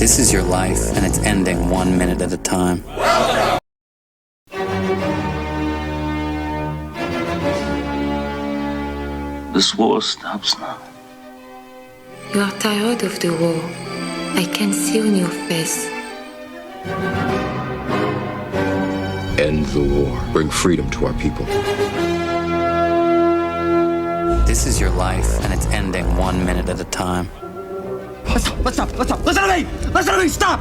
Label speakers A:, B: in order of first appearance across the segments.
A: This is your life, and it's ending 1 minute at a time.
B: This war stops now.
C: You are tired of the war. I can see on your face.
D: End the war. Bring freedom to our people.
A: This is your life, and it's ending 1 minute at a time.
E: Listen to me! Stop!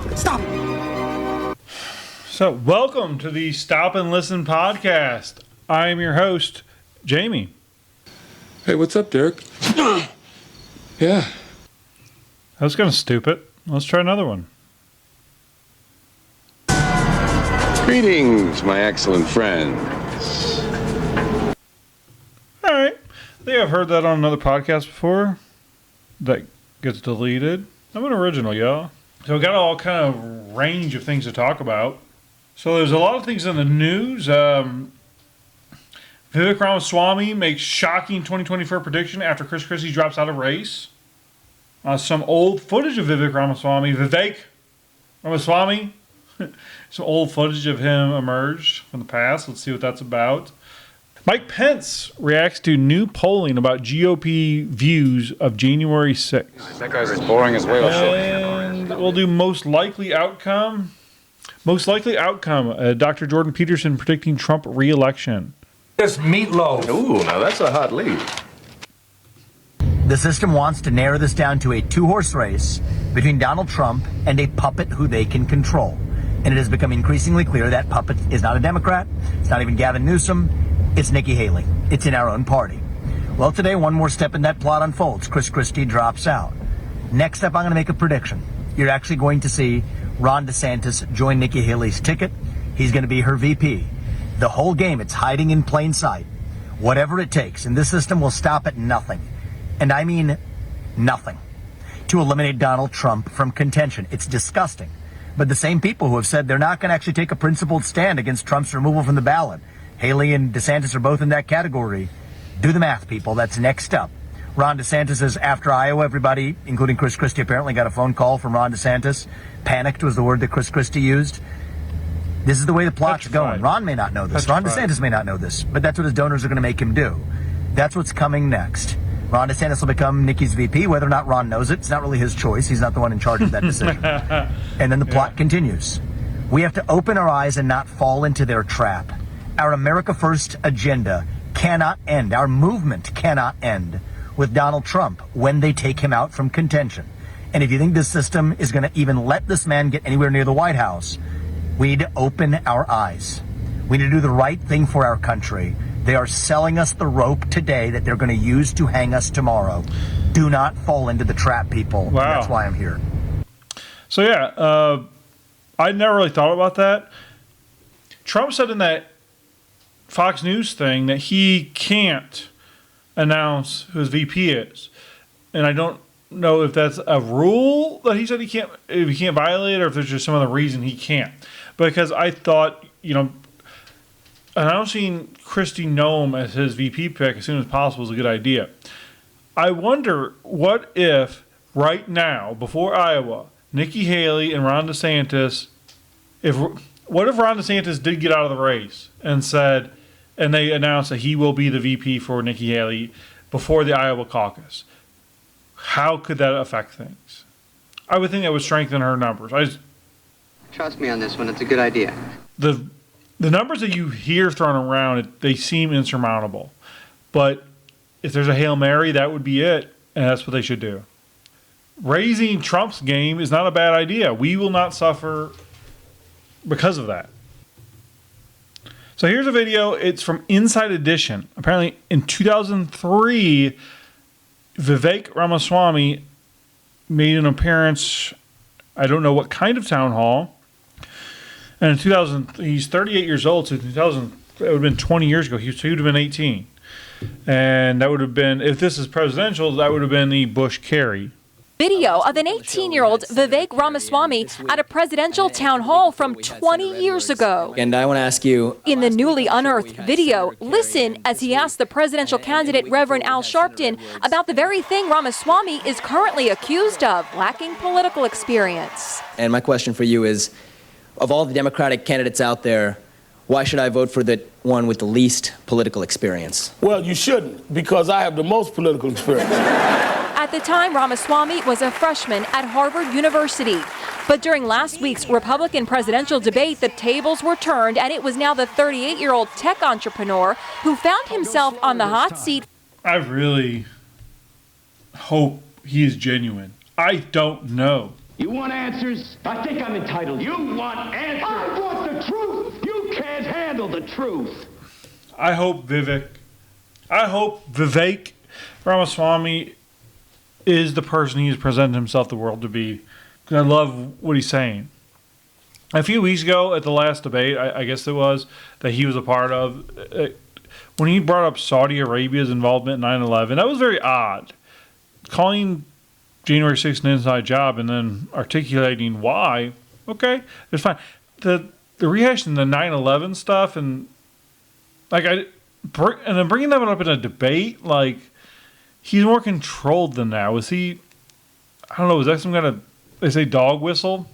F: So, welcome to the Stop and Listen podcast. I am your host, Jamie.
D: Hey, what's up, Derek? Yeah.
F: That was kind of stupid. Let's try another one.
G: Greetings, my excellent friends.
F: All right. I think I've heard that on another podcast before. That gets deleted. I'm an original, y'all. So we got all kind of range of things to talk about. So there's a lot of things in the news. Vivek Ramaswamy makes shocking 2024 prediction after Chris Christie drops out of race. Some old footage of Vivek Ramaswamy. Some old footage of him emerged from the past. Let's see what that's about. Mike Pence reacts to new polling about GOP views of January 6th.
G: That guy's as boring as whale shit.
F: And we'll do most likely outcome. Dr. Jordan Peterson predicting Trump re-election.
H: Just meatloaf.
G: Ooh, now that's a hot lead.
E: The system wants to narrow this down to a two-horse race between Donald Trump and a puppet who they can control. And it has become increasingly clear that puppet is not a Democrat. It's not even Gavin Newsom. It's Nikki Haley. It's in our own party. Well, today, one more step in that plot unfolds. Chris Christie drops out. Next up, I'm going to make a prediction. You're actually going to see Ron DeSantis join Nikki Haley's ticket. He's going to be her VP. The whole game, it's hiding in plain sight. Whatever it takes, and this system will stop at nothing. And I mean nothing. To eliminate Donald Trump from contention. It's disgusting. But the same people who have said they're not going to actually take a principled stand against Trump's removal from the ballot. Haley and DeSantis are both in that category. Do the math, people. That's next up. Ron DeSantis is after Iowa. Everybody, including Chris Christie, apparently got a phone call from Ron DeSantis. Panicked was the word that Chris Christie used. This is the way the plot's going. Ron may not know this. Ron DeSantis may not know this. But that's what his donors are going to make him do. That's what's coming next. Ron DeSantis will become Nikki's VP. Whether or not Ron knows it, it's not really his choice. He's not the one in charge of that decision. And then the plot continues. We have to open our eyes and not fall into their trap. Our America First agenda cannot end. Our movement cannot end with Donald Trump when they take him out from contention. And if you think this system is going to even let this man get anywhere near the White House, we need to open our eyes. We need to do the right thing for our country. They are selling us the rope today that they're going to use to hang us tomorrow. Do not fall into the trap, people.
F: Wow.
E: That's why I'm here.
F: So yeah, I never really thought about that. Trump said in that Fox News thing that he can't announce who his VP is. And I don't know if that's a rule that he said he can't violate, or if there's just some other reason he can't. Because I thought, announcing Kristi Noem as his VP pick as soon as possible is a good idea. I wonder, what if right now, before Iowa, Nikki Haley and Ron DeSantis, what if Ron DeSantis did get out of the race and they announced that he will be the VP for Nikki Haley before the Iowa caucus? How could that affect things? I would think that would strengthen her numbers.
I: Trust me on this one, it's a good idea.
F: The numbers that you hear thrown around, they seem insurmountable. But if there's a Hail Mary, that would be it, and that's what they should do. Raising Trump's game is not a bad idea. We will not suffer because of that. So here's a video. It's from Inside Edition. Apparently in 2003, Vivek Ramaswamy made an appearance, I don't know what kind of town hall. And in 2000, he's 38 years old, so in 2000, it would have been 20 years ago. He would have been 18. And that would have been, if this is presidential, that would have been the Bush-Kerry
H: Video of an 18-year-old Vivek Ramaswamy at a presidential town hall from 20 years ago.
J: And I want to ask you,
H: In the newly unearthed video, listen as he asks the presidential candidate Reverend Al Sharpton about the very thing Ramaswamy is currently accused of, lacking political experience.
J: and my question for you is, of all the Democratic candidates out there, why should I vote for the one with the least political experience?
K: Well, you shouldn't, because I have the most political experience.
H: At the time, Ramaswamy was a freshman at Harvard University. But during last week's Republican presidential debate, the tables were turned, and it was now the 38-year-old tech entrepreneur who found himself on the hot seat.
F: I really hope he is genuine. I don't know.
L: You want answers? I think I'm entitled. You want answers? I want the truth. You can't handle the truth.
F: I hope Vivek Ramaswamy is the person he has presented himself the world to be. Because I love what he's saying. A few weeks ago at the last debate, I guess it was, that he was a part of, when he brought up Saudi Arabia's involvement in 9/11, that was very odd. Calling January 6th an inside job and then articulating why, okay, it's fine. The rehashing the 9/11 stuff and then bringing that up in a debate, like, he's more controlled than that. Was he, I don't know, was that some kind of, they say, dog whistle?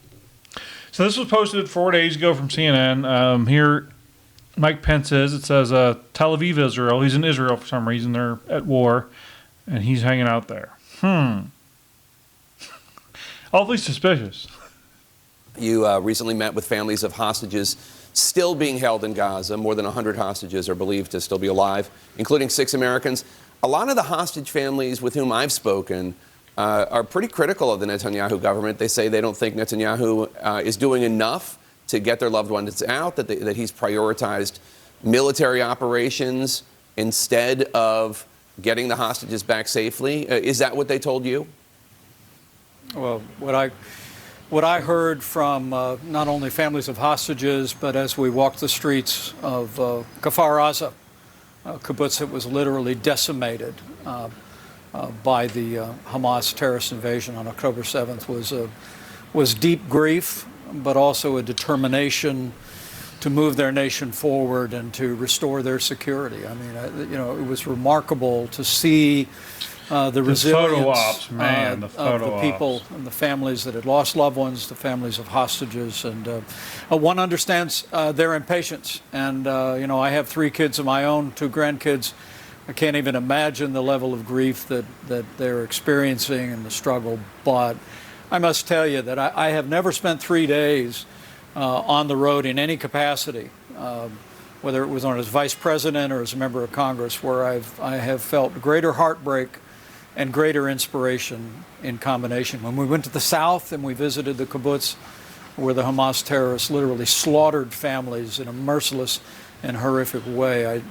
F: So this was posted 4 days ago from CNN. Here, Mike Pence is. It says Tel Aviv, Israel. He's in Israel for some reason. They're at war, and he's hanging out there. Awfully suspicious.
M: You recently met with families of hostages still being held in Gaza. More than 100 hostages are believed to still be alive, including 6 Americans. A lot of the hostage families with whom I've spoken are pretty critical of the Netanyahu government. They say they don't think Netanyahu is doing enough to get their loved ones out, that he's prioritized military operations instead of getting the hostages back safely. Is that what they told you?
N: Well, what I heard from not only families of hostages, but as we walked the streets of Kfar Aza, kibbutz that was literally decimated by the Hamas terrorist invasion on October 7th, was deep grief, but also a determination to move their nation forward and to restore their security. I mean, it was remarkable to see the resilience of the people and the families that had lost loved ones, the families of hostages, and one understands their impatience. And I have 3 kids of my own, 2 grandkids. I can't even imagine the level of grief that they're experiencing and the struggle. But I must tell you that I have never spent 3 days on the road in any capacity, whether it was as vice president or as a member of Congress, where I have felt greater heartbreak and greater inspiration in combination. When we went to the south and we visited the kibbutz where the Hamas terrorists literally slaughtered families in a merciless and horrific way,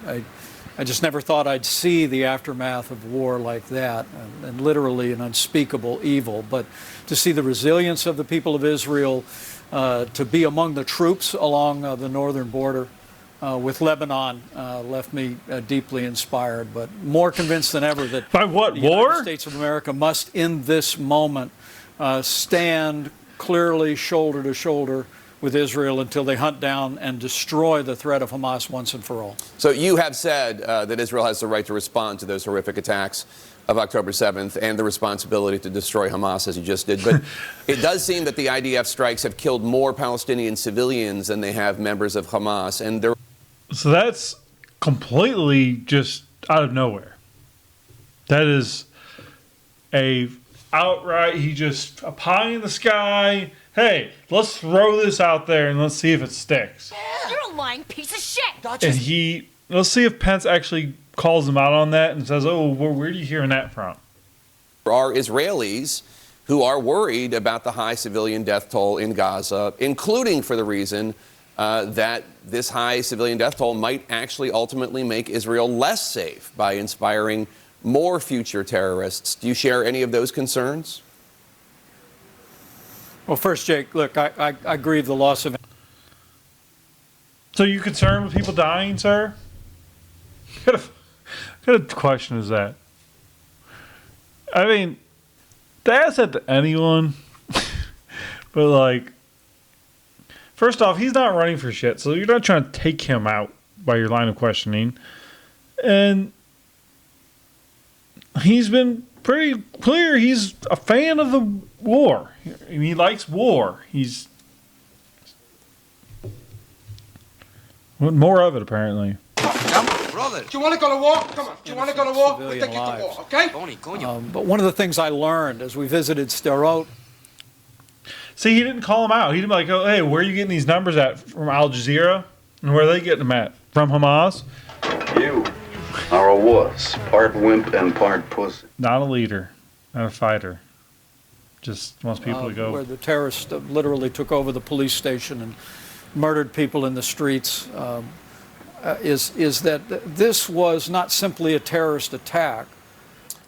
N: I just never thought I'd see the aftermath of war like that, and literally an unspeakable evil. But to see the resilience of the people of Israel, to be among the troops along the northern border with Lebanon left me deeply inspired, but more convinced than ever that
F: by what
N: the
F: war?
N: United States of America must, in this moment, stand clearly shoulder to shoulder with Israel until they hunt down and destroy the threat of Hamas once and for all.
M: So you have said that Israel has the right to respond to those horrific attacks of October 7th and the responsibility to destroy Hamas, as you just did. But it does seem that the IDF strikes have killed more Palestinian civilians than they have members of Hamas. And
F: so that's completely just out of nowhere. That is a pie in the sky. Hey, let's throw this out there and let's see if it sticks.
O: You're a lying piece of shit.
F: And let's see if Pence actually calls him out on that and says, oh, where are you hearing that from?
M: there are Israelis who are worried about the high civilian death toll in Gaza, including for the reason that this high civilian death toll might actually ultimately make Israel less safe by inspiring more future terrorists. Do you share any of those concerns?
N: Well, first, Jake, look, I grieve the loss of...
F: So you concerned with people dying, sir? What kind of question is that? I mean, That's that to anyone. But, like, first off, he's not running for shit, so you're not trying to take him out by your line of questioning. And he's been pretty clear he's a fan of the war. He likes war. He's more of it, apparently.
P: Brother, do you want to go to war? Come on. Do you want to go to war? We'll take you to war, okay?
N: But one of the things I learned as we visited Sderot.
F: See, he didn't call him out. He didn't be like, oh, hey, where are you getting these numbers at from Al Jazeera? And where are they getting them at? From Hamas?
B: You are a wuss, part wimp and part pussy.
F: Not a leader, not a fighter. Just wants people to go.
N: Where the terrorists literally took over the police station and murdered people in the streets. Is that this was not simply a terrorist attack.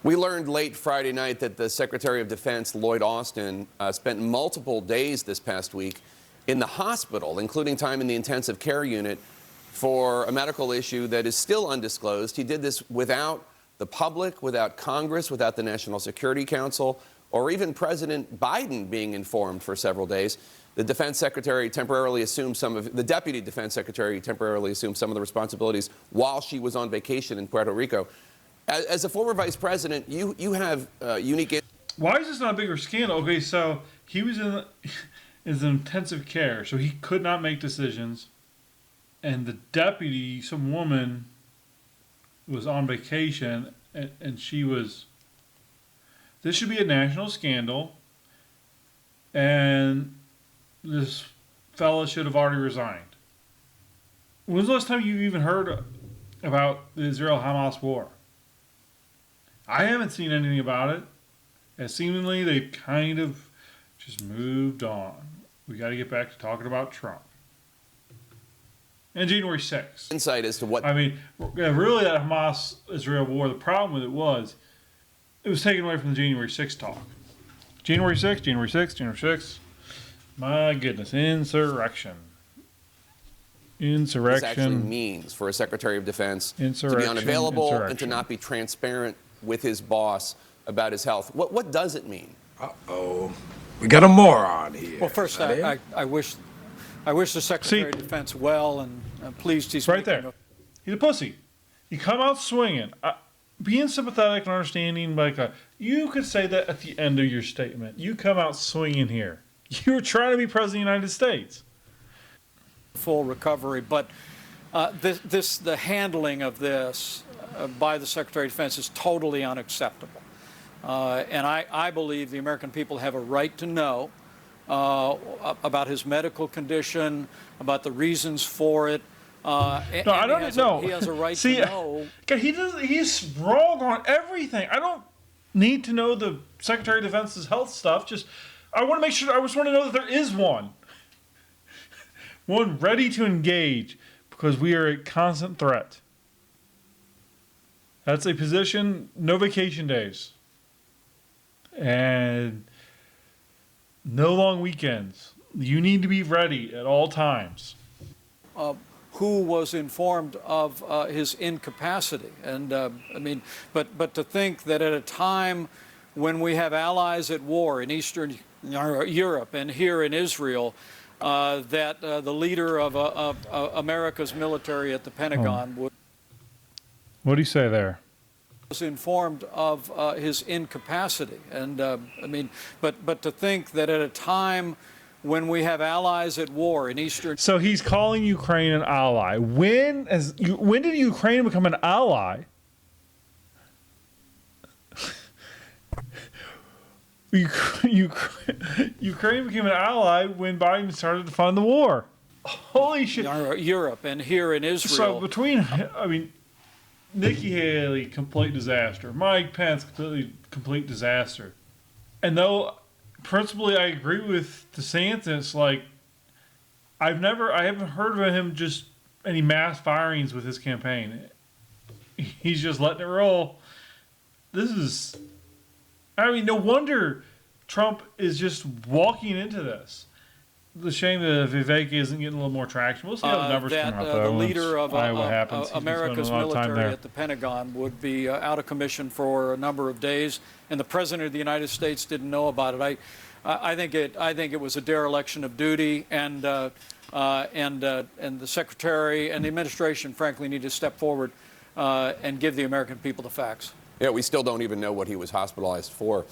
M: We learned late Friday night that the Secretary of Defense, Lloyd Austin, spent multiple days this past week in the hospital, including time in the intensive care unit for a medical issue that is still undisclosed. He did this without the public, without Congress, without the National Security Council, or even President Biden being informed for several days. The defense secretary temporarily assumed the deputy defense secretary temporarily assumed some of the responsibilities while she was on vacation in Puerto Rico. As a former vice president, you have unique.
F: Why is this not a bigger scandal? Okay, so he was in intensive care, so he could not make decisions, and the deputy, some woman, was on vacation, and she was. This should be a national scandal, and this fella should have already resigned. When's the last time you even heard about the Israel-Hamas war? I haven't seen anything about it. And seemingly they kind of just moved on. We got to get back to talking about Trump. And January 6th.
M: Insight as to what...
F: I mean, really that Hamas-Israel war, the problem with it was taken away from the January 6th talk. January 6th. My goodness, insurrection.
M: This actually means for a Secretary of Defense to be unavailable and to not be transparent with his boss about his health. What does it mean?
Q: Uh-oh. We got a moron here.
N: Well, first, I wish the Secretary of Defense well, and I'm pleased he's
F: right there. He's a pussy. You come out swinging. Being sympathetic and understanding, you could say that at the end of your statement. You come out swinging here. You're trying to be president of the United States.
N: Full recovery, but the handling of this by the Secretary of Defense is totally unacceptable. And I believe the American people have a right to know about his medical condition, about the reasons for it.
F: I don't know.
N: He has a right to know.
F: He's wrong on everything. I don't need to know the Secretary of Defense's health stuff. I want to make sure. I just want to know that there is one. One ready to engage, because we are a constant threat. That's a position, no vacation days. And no long weekends. You need to be ready at all times.
N: Who was informed of his incapacity? And but to think that at a time when we have allies at war in Eastern Europe and here in Israel, that the leader of America's military at the Pentagon would.
F: What do you say there?
N: Was informed of his incapacity, and but to think that at a time when we have allies at war in Eastern.
F: So he's calling Ukraine an ally. When did Ukraine become an ally? Ukraine became an ally when Biden started to fund the war. Holy shit!
N: Europe and here in Israel.
F: So Nikki Haley, complete disaster. Mike Pence, complete disaster. And though principally I agree with Desantis, I haven't heard of him just any mass firings with his campaign. He's just letting it roll. No wonder Trump is just walking into this. the shame that Vivek isn't getting a little more traction. We'll see how the numbers come out, though.
N: The leader of
F: America's
N: military at the Pentagon would be out of commission for a number of days, and the President of the United States didn't know about it. I think it was a dereliction of duty, and the Secretary and the administration, frankly, need to step forward and give the American people the facts.
M: Yeah, we still don't even know what he was hospitalized for.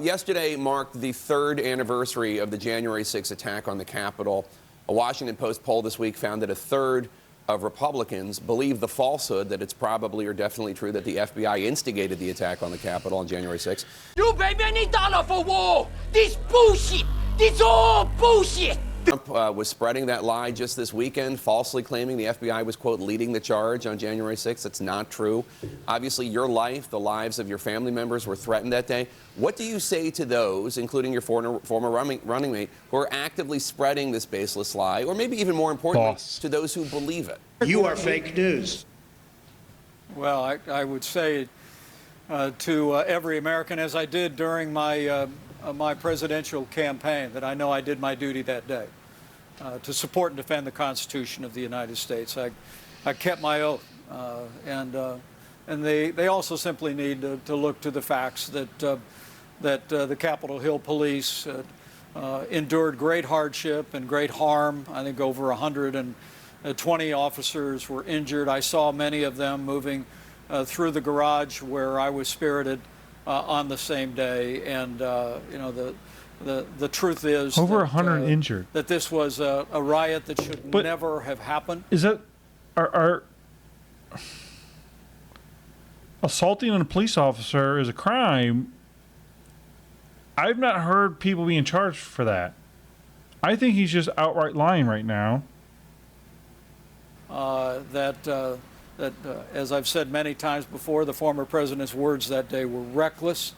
M: Yesterday marked the 3rd anniversary of the January 6th attack on the Capitol. A Washington Post poll this week found that 1/3 of Republicans believe the falsehood that it's probably or definitely true that the FBI instigated the attack on the Capitol on January 6th.
P: You pay many dollars for war. This bullshit. This all bullshit.
M: Trump was spreading that lie just this weekend, falsely claiming the FBI was, quote, leading the charge on January 6th. That's not true. Obviously, your life, the lives of your family members were threatened that day. What do you say to those, including your former running mate, who are actively spreading this baseless lie, or maybe even more importantly, to those who believe it?
R: You are fake news.
N: Well, I would say to every American, as I did during my presidential campaign, that I know I did my duty that day to support and defend the Constitution of the United States. I kept my oath, and they also simply need to look to the facts that the Capitol Hill police endured great hardship and great harm. I think over 120 officers were injured. I saw many of them moving through the garage where I was spirited on the same day, and the truth is
F: over 100 injured.
N: That this was a riot that should never have happened.
F: Is that are assaulting a police officer is a crime? I've not heard people being charged for that. I think he's just outright lying right now. As
N: I've said many times before, the former president's words that day were reckless.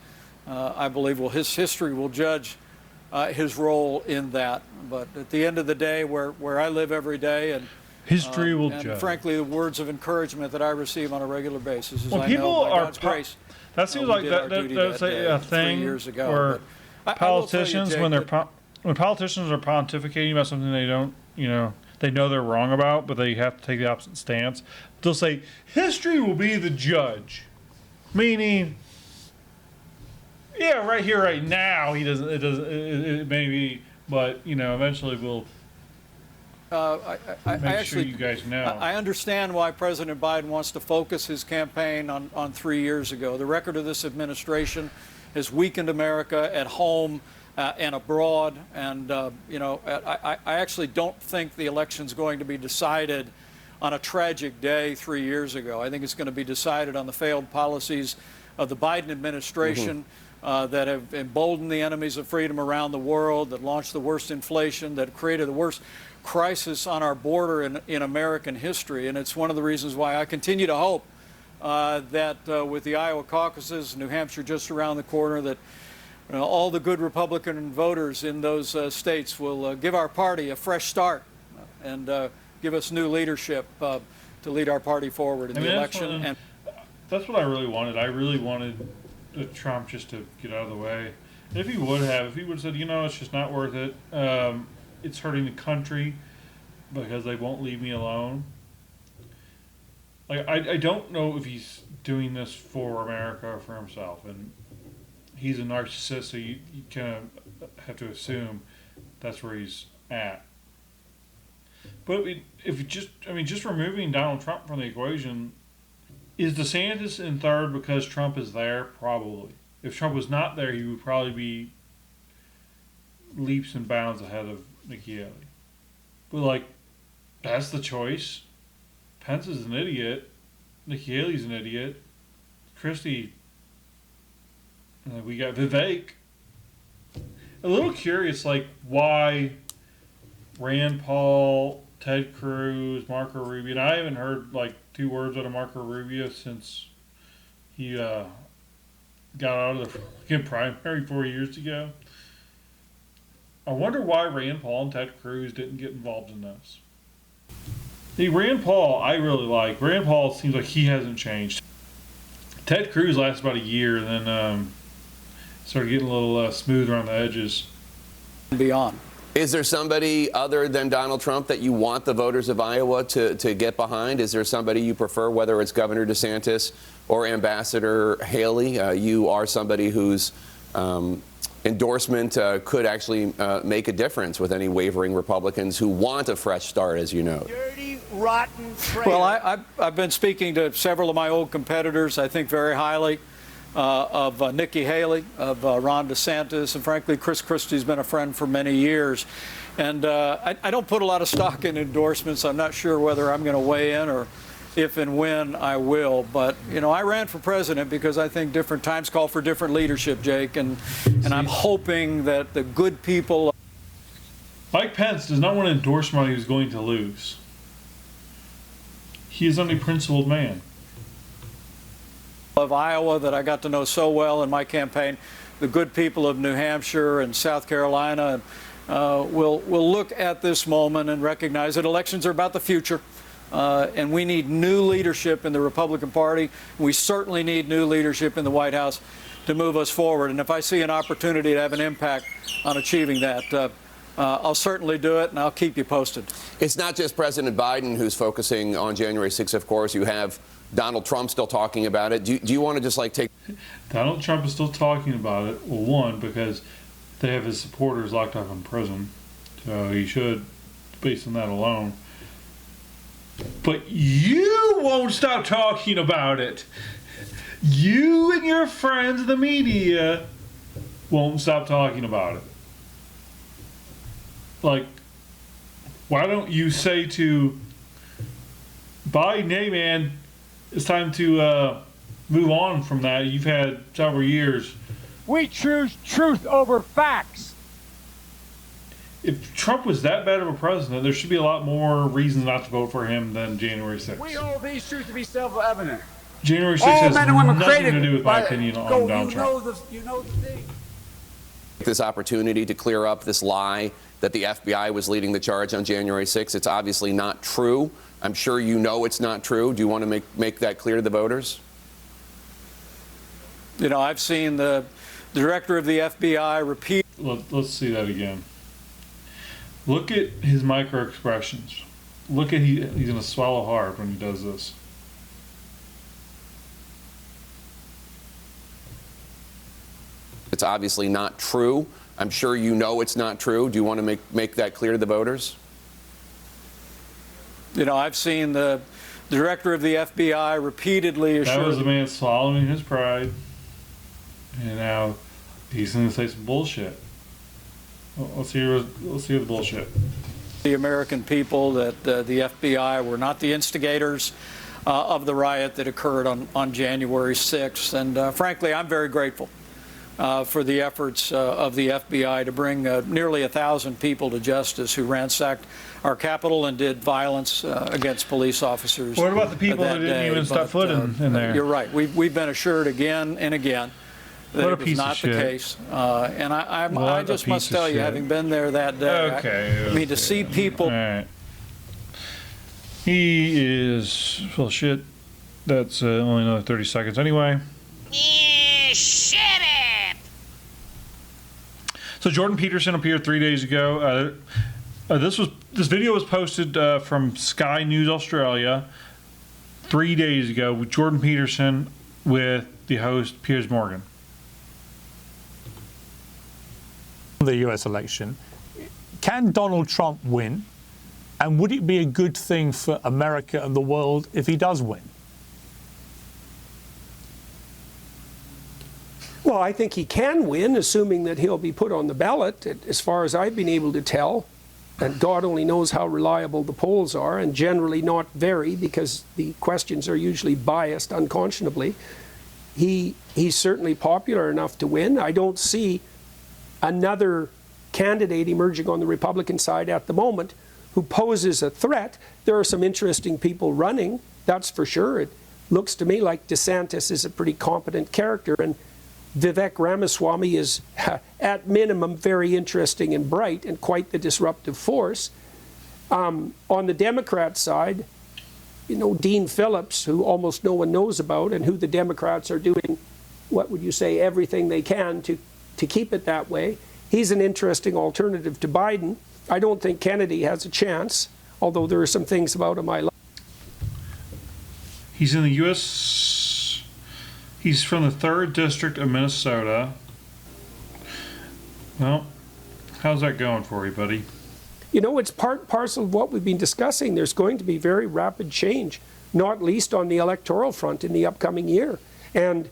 N: I believe his history will judge his role in that. But at the end of the day, where I live every day, and
F: history will
N: and
F: judge.
N: Frankly, the words of encouragement that I receive on a regular basis is,
F: well,
N: I
F: people
N: know by
F: are
N: God's grace.
F: That seems like that's a thing
N: 3 years ago,
F: where politicians,
N: Jake,
F: when politicians are pontificating about something they don't, they know they're wrong about, but they have to take the opposite stance. They'll say history will be the judge, meaning, yeah, right here, right now, he doesn't. It may be, but eventually we'll. Make sure you guys know.
N: I understand why President Biden wants to focus his campaign on 3 years ago. The record of this administration has weakened America at home and abroad. And, I actually don't think the election's going to be decided on a tragic day 3 years ago. I think it's going to be decided on the failed policies of the Biden administration that have emboldened the enemies of freedom around the world, that launched the worst inflation, that created the worst crisis on our border in American history. And it's one of the reasons why I continue to hope that with the Iowa caucuses, New Hampshire just around the corner, that all the good Republican voters in those states will give our party a fresh start and give us new leadership to lead our party forward in the election.
F: That's what I really wanted. I really wanted Trump just to get out of the way. And if he would have said, it's just not worth it. It's hurting the country because they won't leave me alone. Like, I don't know if he's doing this for America or for himself. And he's a narcissist, so you kind of have to assume that's where he's at. But if just removing Donald Trump from the equation, is Desantis in third because Trump is there? Probably. If Trump was not there, he would probably be leaps and bounds ahead of Nikki Haley. But, that's the choice. Pence is an idiot. Nikki Haley's an idiot. Christie. We got Vivek. A little curious, why Rand Paul, Ted Cruz, Marco Rubio. And I haven't heard, 2 words out of Marco Rubio since he got out of the primary 4 years ago. I wonder why Rand Paul and Ted Cruz didn't get involved in this. See, Rand Paul, I really like. Rand Paul seems like he hasn't changed. Ted Cruz lasted about a year and then started getting a little smooth around the edges.
N: Beyond.
M: Is there somebody other than Donald Trump that you want the voters of Iowa to get behind? Is there somebody you prefer, whether it's Governor Desantis or Ambassador Haley? You are somebody whose endorsement could actually make a difference with any wavering Republicans who want a fresh start, as you know.
L: Dirty, rotten traitor.
N: Well, I've been speaking to several of my old competitors, I think very highly of Nikki Haley, of Ron DeSantis, and frankly, Chris Christie's been a friend for many years. And I don't put a lot of stock in endorsements. I'm not sure whether I'm going to weigh in or if and when I will. But, you know, I ran for president because I think different times call for different leadership, Jake. And I'm hoping that the good people.
F: Mike Pence does not want to endorse somebody who's going to lose. He is an unprincipled man.
N: Of Iowa that I got to know so well in my campaign, the good people of New Hampshire and South Carolina, will look at this moment and recognize that elections are about the future. And we need new leadership in the Republican Party. We certainly need new leadership in the White House to move us forward. And if I see an opportunity to have an impact on achieving that, I'll certainly do it, and I'll keep you posted.
M: It's not just President Biden who's focusing on January 6th, of course. You have Donald Trump still talking about it. Do you want to just like take...
F: Donald Trump is still talking about it. Well, one, because they have his supporters locked up in prison. So he should, based on that alone. But you won't stop talking about it. You and your friends, the media, won't stop talking about it. Like, why don't you say to Biden, hey man, it's time to move on from that. You've had several years.
L: We choose truth over facts.
F: If Trump was that bad of a president, there should be a lot more reasons not to vote for him than January 6th.
L: We hold these truths to be self-evident.
F: January 6th has nothing to do with my opinion on Donald Trump.
L: You know the thing.
M: This opportunity to clear up this lie that the FBI was leading the charge on January 6th. It's obviously not true. I'm sure you know it's not true. Do you want to make that clear to the voters?
N: You know, I've seen the director of the FBI repeat.
F: Let's see that again. Look at his micro expressions. Look at he's going to swallow hard when he does this.
M: It's obviously not true. I'm sure you know it's not true. Do you want to make that clear to the voters?
N: You know, I've seen the director of the FBI repeatedly assure.
F: That was a man swallowing his pride, and now he's going to say some bullshit. Well, let's hear the bullshit.
N: The American people that the FBI were not the instigators of the riot that occurred on January 6th, and frankly, I'm very grateful for the efforts of the FBI to bring nearly 1,000 people to justice who ransacked our Capitol and did violence against police officers.
F: What about the people that didn't even step foot in there?
N: You're right. We've been assured again and again that it was not the case. And I just must tell you, having been there that day, I mean, to see people.
F: All right. He is full of shit. That's only another 30 seconds anyway.
O: Shit it!
F: So Jordan Peterson appeared 3 days ago. This video was posted from Sky News Australia 3 days ago with Jordan Peterson with the host Piers Morgan.
R: The US election, can Donald Trump win? And would it be a good thing for America and the world if he does win?
S: Well, I think he can win, assuming that he'll be put on the ballot. As far as I've been able to tell, and God only knows how reliable the polls are, and generally not very, because the questions are usually biased unconscionably. He's certainly popular enough to win. I don't see another candidate emerging on the Republican side at the moment who poses a threat. There are some interesting people running, that's for sure. It looks to me like Desantis is a pretty competent character, and Vivek Ramaswamy is, at minimum, very interesting and bright and quite the disruptive force. On the Democrat side, you know, Dean Phillips, who almost no one knows about, and who the Democrats are doing, what would you say, everything they can to keep it that way. he's an interesting alternative to Biden. I don't think Kennedy has a chance, although there are some things about him I like.
F: He's in the U.S. He's from the 3rd District of Minnesota. Well, how's that going for you, buddy?
S: You know, it's part and parcel of what we've been discussing. There's going to be very rapid change, not least on the electoral front in the upcoming year. And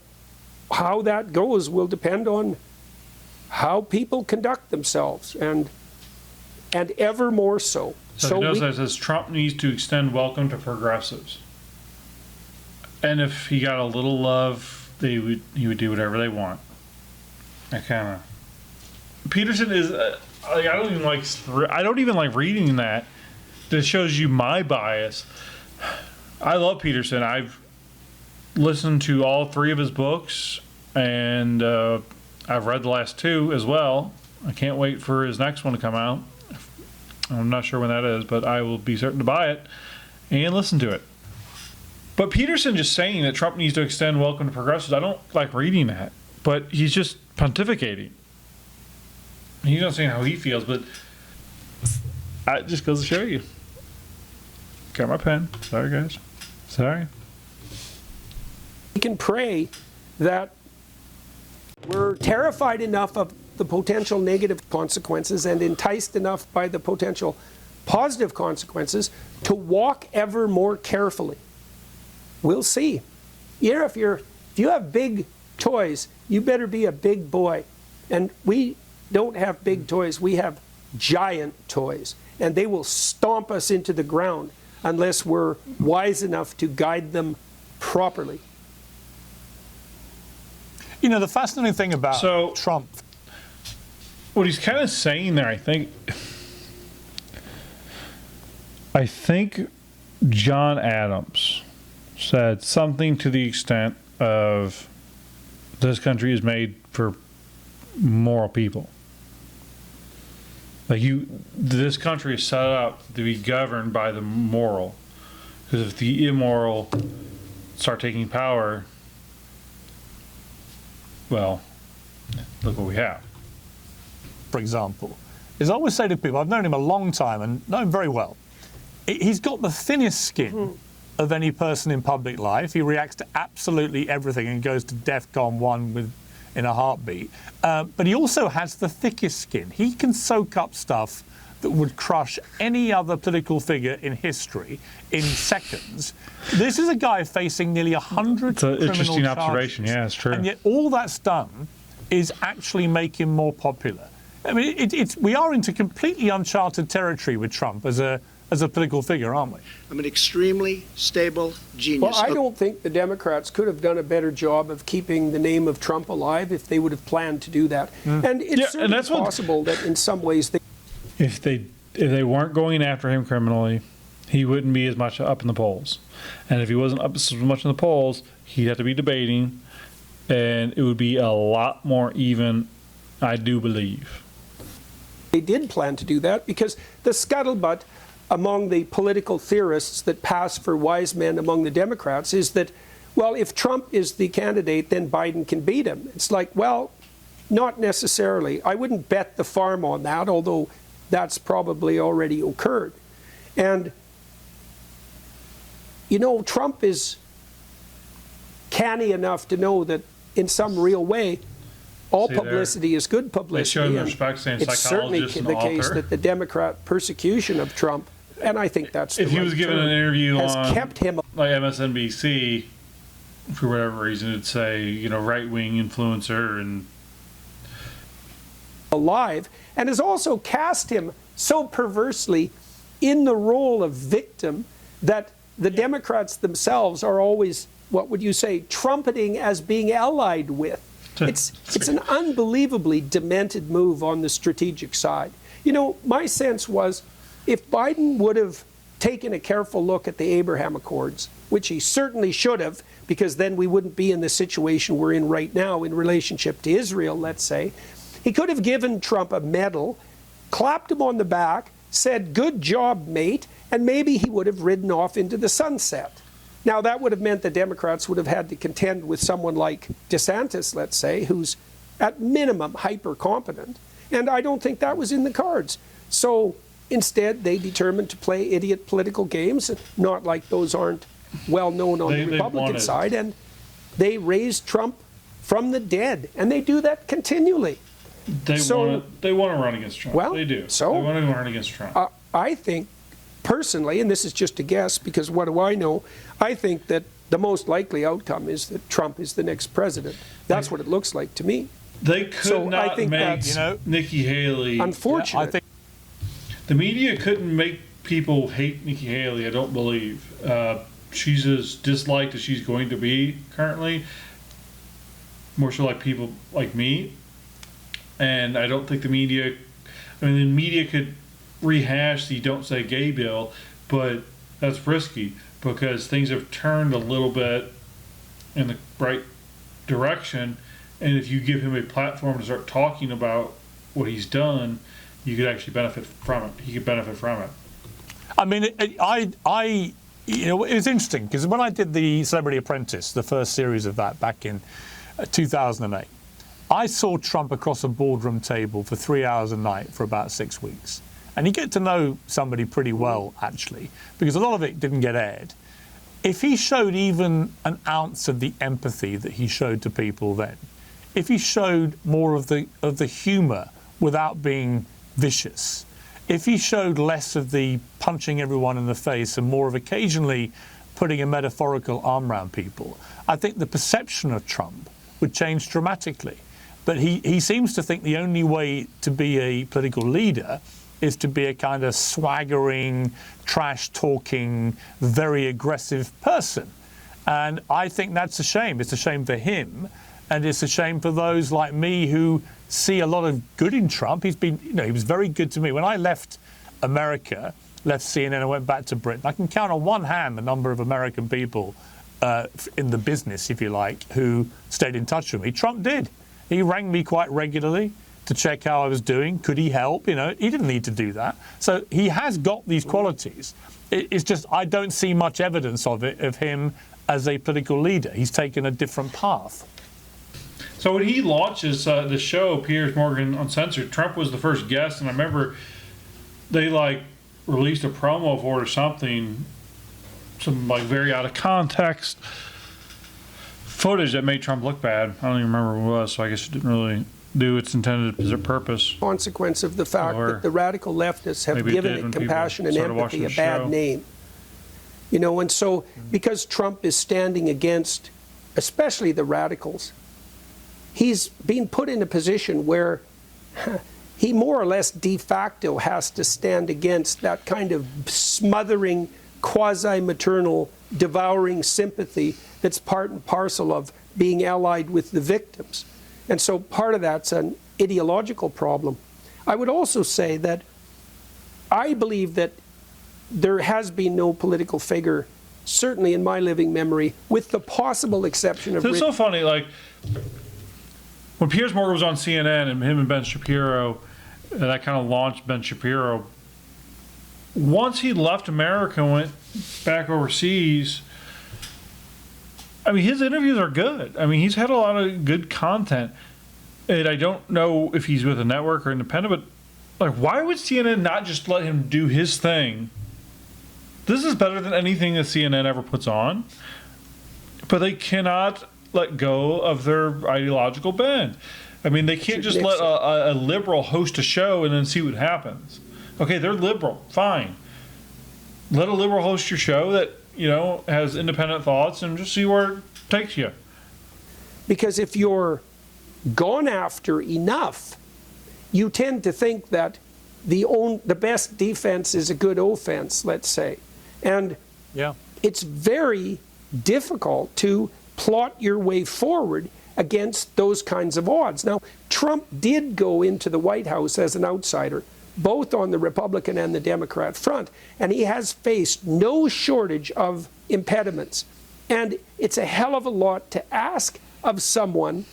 S: how that goes will depend on how people conduct themselves, and ever more so.
F: So he says Trump needs to extend welcome to progressives. And if he got a little love, he would do whatever they want. Peterson is. I don't even like reading that. That shows you my bias. I love Peterson. I've listened to all 3 of his books, and I've read the last 2 as well. I can't wait for his next one to come out. I'm not sure when that is, but I will be certain to buy it and listen to it. But Peterson just saying that Trump needs to extend welcome to progressives, I don't like reading that. But he's just pontificating. He's not saying how he feels, but it just goes to show you. Got my pen. Sorry, guys. Sorry.
S: We can pray that we're terrified enough of the potential negative consequences and enticed enough by the potential positive consequences to walk ever more carefully. We'll see. If you have big toys, you better be a big boy. And we don't have big toys. We have giant toys. And they will stomp us into the ground unless we're wise enough to guide them properly.
R: You know, the fascinating thing about Trump.
F: What he's kind of saying there, I think John Adams said something to the extent of this country is made for moral people. This country is set up to be governed by the moral. Because if the immoral start taking power, well, look what we have.
R: For example, is I always say to people, I've known him a long time and know him very well. He's got the thinnest skin of any person in public life. He reacts to absolutely everything and goes to DEFCON 1 in a heartbeat. But he also has the thickest skin. He can soak up stuff that would crush any other political figure in history in seconds. This is a guy facing nearly 100 criminal charges. It's an interesting observation. Yeah, it's true. And yet all that's done is actually make him more popular. I mean, we are into completely uncharted territory with Trump as a political figure, aren't we?
T: I'm an extremely stable genius.
S: Well, I don't think the Democrats could have done a better job of keeping the name of Trump alive if they would have planned to do that. And it's certainly possible that in some ways
F: if they weren't going after him criminally, he wouldn't be as much up in the polls. And if he wasn't up as much in the polls, he'd have to be debating, and it would be a lot more even, I do believe.
S: They did plan to do that because the scuttlebutt among the political theorists that pass for wise men among the Democrats is that, well, if Trump is the candidate, then Biden can beat him. It's like, well, not necessarily. I wouldn't bet the farm on that, although that's probably already occurred. And, you know, Trump is canny enough to know that in some real way, all publicity is good publicity. It's certainly the case that the Democrat persecution of Trump, and I think that's
F: if he was given an interview on
S: kept him
F: like MSNBC for whatever reason, it'd say right-wing influencer and
S: alive, and has also cast him so perversely in the role of victim that the Democrats themselves are always, what would you say, trumpeting as being allied with. It's an unbelievably demented move on the strategic side. You know, my sense was if Biden would have taken a careful look at the Abraham Accords, which he certainly should have, because then we wouldn't be in the situation we're in right now in relationship to Israel, let's say, he could have given Trump a medal, clapped him on the back, said, "Good job, mate," and maybe he would have ridden off into the sunset. Now, that would have meant the Democrats would have had to contend with someone like Desantis, let's say, who's at minimum hyper-competent. And I don't think that was in the cards. So instead, they determined to play idiot political games, not like those aren't well known on the Republican side, and they raised Trump from the dead, and they do that continually.
F: They want to run against Trump.
S: Well,
F: they do.
S: So
F: they want to run against Trump.
S: I think, personally, and this is just a guess because what do I know, I think that the most likely outcome is that Trump is the next president. That's what it looks like to me.
F: They could not make Nikki Haley.
S: Unfortunate.
F: I think the media couldn't make people hate Nikki Haley, I don't believe. She's as disliked as she's going to be currently. More so like people like me. And I don't think the media, the media could rehash the Don't Say Gay bill, but that's risky because things have turned a little bit in the right direction. And if you give him a platform to start talking about what he's done, you could actually benefit from it. He could benefit from it.
R: I mean, it was interesting because when I did the Celebrity Apprentice, the first series of that back in 2008, I saw Trump across a boardroom table for 3 hours a night for about 6 weeks. And you get to know somebody pretty well, actually, because a lot of it didn't get aired. If he showed even an ounce of the empathy that he showed to people then, if he showed more of the humour without being vicious, if he showed less of the punching everyone in the face and more of occasionally putting a metaphorical arm around people, I think the perception of Trump would change dramatically. But he seems to think the only way to be a political leader is to be a kind of swaggering, trash-talking, very aggressive person. And I think that's a shame. It's a shame for him, and it's a shame for those like me who see a lot of good in Trump. He was very good to me. When I left America, left CNN and went back to Britain, I can count on one hand the number of American people in the business, if you like, who stayed in touch with me. Trump did. He rang me quite regularly to check how I was doing. Could he help? He didn't need to do that. So he has got these qualities. It's just I don't see much evidence of him as a political leader. He's taken a different path.
F: So when he launches the show, Piers Morgan Uncensored, Trump was the first guest, and I remember they released a promo for it or something, some very out of context footage that made Trump look bad. I don't even remember what it was, so I guess it didn't really do its intended purpose.
S: Consequence of the fact that the radical leftists have given it compassion and empathy a bad name. And so because Trump is standing against, especially the radicals, he's being put in a position where he more or less de facto has to stand against that kind of smothering, quasi-maternal, devouring sympathy that's part and parcel of being allied with the victims. And so part of that's an ideological problem. I would also say that I believe that there has been no political figure, certainly in my living memory, with the possible exception of...
F: It's so funny, when Piers Morgan was on CNN and him and Ben Shapiro, that kind of launched Ben Shapiro. Once he left America and went back overseas, his interviews are good. He's had a lot of good content. And I don't know if he's with a network or independent, but why would CNN not just let him do his thing? This is better than anything that CNN ever puts on. But they cannot let go of their ideological bend. They can't just let a liberal host a show and then see what happens. Okay, they're liberal, fine. Let a liberal host your show that, has independent thoughts and just see where it takes you.
S: Because if you're gone after enough, you tend to think that the best defense is a good offense, let's say. And it's very difficult to plot your way forward against those kinds of odds. Now, Trump did go into the White House as an outsider, both on the Republican and the Democrat front, and he has faced no shortage of impediments. And it's a hell of a lot to ask of someone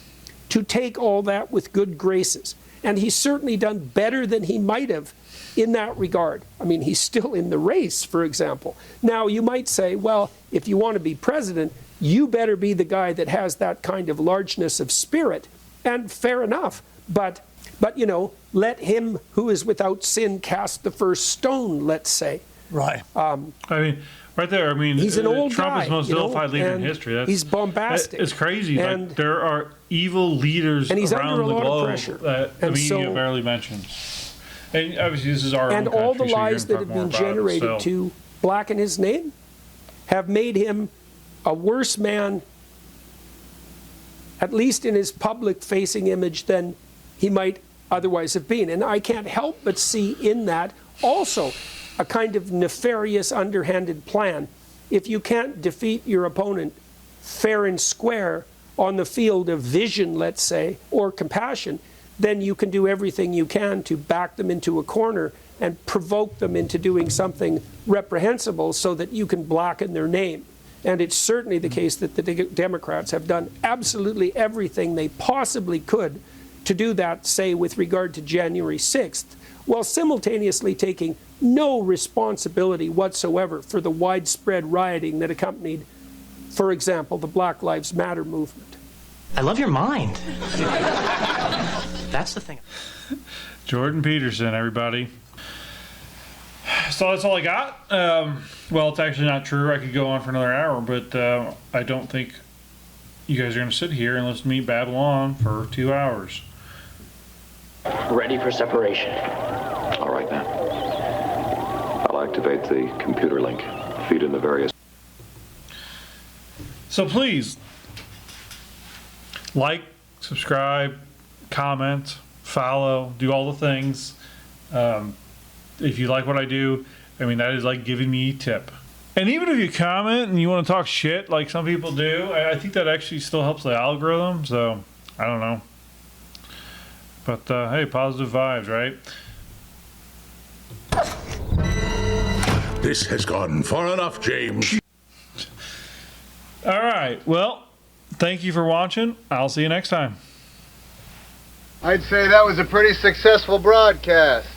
S: to take all that with good graces. And he's certainly done better than he might have in that regard. He's still in the race, for example. Now, you might say, well, if you want to be president, you better be the guy that has that kind of largeness of spirit. And fair enough. But But, you know, let him who is without sin cast the first stone, let's say.
R: Right.
F: I mean, right there. I mean,
S: he's an old
F: Trump
S: guy,
F: is the most vilified leader in history.
S: He's bombastic.
F: It's crazy.
S: And,
F: like, there are evil leaders
S: and he's
F: around
S: under a
F: the
S: lot
F: globe
S: of pressure.
F: that the
S: And
F: media
S: so-
F: barely mentions. And obviously, this is our
S: and
F: own country,
S: all the
F: so you're
S: lies
F: gonna
S: that
F: talk
S: have
F: more
S: been
F: about it,
S: generated
F: so.
S: to blacken his name have made him a worse man, at least in his public-facing image, than he might otherwise have been. And I can't help but see in that also a kind of nefarious, underhanded plan. If you can't defeat your opponent fair and square on the field of vision, let's say, or compassion, then you can do everything you can to back them into a corner and provoke them into doing something reprehensible so that you can blacken their name. And it's certainly the case that the Democrats have done absolutely everything they possibly could to do that, say, with regard to January 6th, while simultaneously taking no responsibility whatsoever for the widespread rioting that accompanied, for example, the Black Lives Matter movement.
E: I love your mind. That's the thing.
F: Jordan Peterson, everybody. So that's all I got. Well, it's actually not true. I could go on for another hour, but I don't think you guys are going to sit here and listen to me babble on for 2 hours.
U: Ready for separation.
D: All right, then. I'll activate the computer link. Feed in the various...
F: So please, like, subscribe, comment, follow, do all the things. If you like what I do, I mean, that is like giving me a tip. And even if you comment and you want to talk shit like some people do, I think that actually still helps the algorithm. So, I don't know. But, hey, positive vibes, right?
Q: This has gone far enough, James.
F: All right. Well, thank you for watching. I'll see you next time.
P: I'd say that was a pretty successful broadcast.